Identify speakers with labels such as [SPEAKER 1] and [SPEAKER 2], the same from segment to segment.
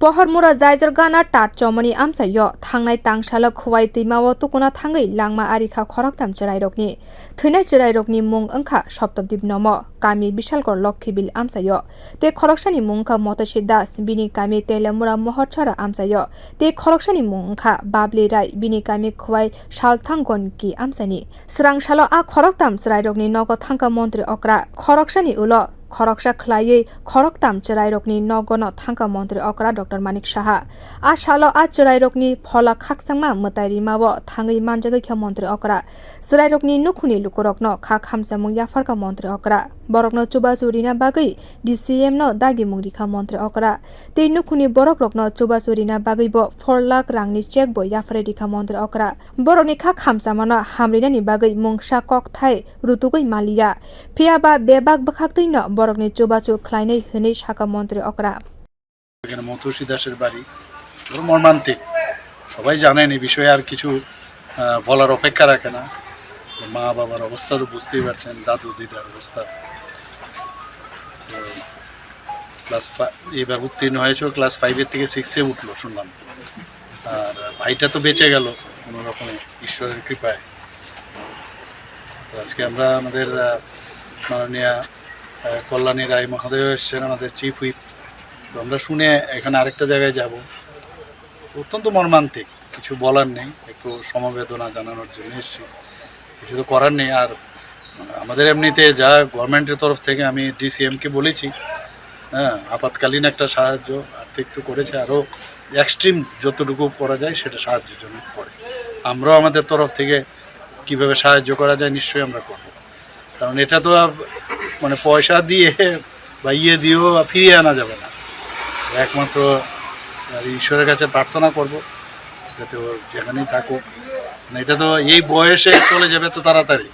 [SPEAKER 1] Pohormura Zaizer Gana Tat Chomani Amsayo, Tangai Tangshala Kuwai Timawa Tukuna Tangai Langma Arika Koraktam Cherairokni, Thina Cherairokni Mung Anka, Shoptop Dip Nomo, Kami Bishalkor Lokkibil Amsayo, Te Korokshani Munka Motashi Das, Bini Kami Telemura Mohochara Amsayo, Te Korokshani Munka, Babli Rai, Bini Kami Kuwai Shaltangon Ki Amsani, Srang Shalo A Koroktam Cherairokni Nogo Tanka Montri Okra, Korokshani Ulo. Khoroksha khlai khoroktam cherairokni nogono thangka mantri okra Dr. Manik Saha a shalo a cherairokni phola khaksangma matairi mawo thangai manjagai kha mantri okra cherairokni nukhuni lukorokno kha khamsamung yafarka mantri okra borokno chuba churina bagai DCM no dagi mungri mantri okra tei nukhuni borokrokno chuba churina bagai bo 4 lakh rangni check bo yafredi kha mantri okra borokni kha khamsamano hamrinani bagai mungsa kokthai rutugai malia phiaba bebak bakhaktino borokni চুবাচু খ্লাইনে হনে শাখা মন্ত্রী অকরা
[SPEAKER 2] এখানে মধুসী দাসের বাড়ি মর্মান্তিক সবাই জানেন এই বিষয়ে আর কিছু বলার অপেক্ষা রাখে না মা বাবার অবস্থা তো বুঝতেই পারছেন দাদু দিদার অবস্থা ক্লাস এবার উত্তীর্ণ হয়েছে ক্লাস 5 এর থেকে 6 এ উঠলো শুনলাম আর ভাইটা তো বেঁচে গেল কোনো রকমে ঈশ্বরের কৃপায় আজকে আমরা আমাদের মাননীয় কল্যাণী রায় মহোদয় এসেছেন আমাদের চিফ হুইপ তো আমরা শুনে এখানে আরেকটা জায়গায় যাব অত্যন্ত মর্মান্তিক কিছু বলার নেই একটু সমবেদনা জানানোর জন্য এসেছি কিছু তো করার নেই আর আমাদের এমনিতে যা গভর্নমেন্টের তরফ থেকে আমি ডিসিএমকে বলেছি হ্যাঁ আপাতকালীন একটা সাহায্য আর্থিক তো করেছে আরও এক্সট্রিম যতটুকু করা যায় সেটা সাহায্যের জন্য করে আমরাও আমাদের তরফ থেকে কিভাবে সাহায্য করা যায় নিশ্চয়ই আমরা করব কারণ এটা তো মানে পয়সা দিয়ে বা ইয়ে দিয়েও ফিরিয়ে আনা যাবে না একমাত্র ঈশ্বরের কাছে প্রার্থনা করব যাতে ওর যেখানেই থাকুক মানে এটা তো এই বয়সে চলে যাবে তো তাড়াতাড়ি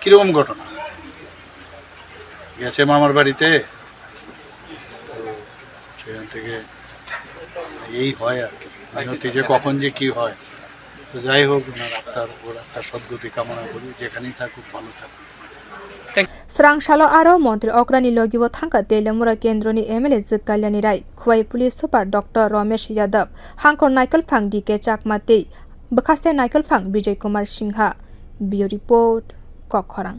[SPEAKER 2] কীরকম ঘটনা গেছে মামার বাড়িতে তো সেখান থেকে এই হয় আর কি মিনতি যে কখন যে কী হয় তো যাই হোক ওনার আত্মার সদ্গতি কামনা করি যেখানেই থাকুক ভালো থাকুক
[SPEAKER 1] Srangshalo aro মন্ত্রী অগ্রানি লগিব থাঙ্কা তেলেমুরা কেন্দ্রনি এমএলএ জিকাল্যানি Roy Khowai police super doctor Ramesh Yadav হাঙ্কর নাইকল ফাং ডিকে চাকমাতে বখাস্তে নাইকল ফাং বিজয় কুমার সিংহা বিউ রিপোর্ট কখরাং।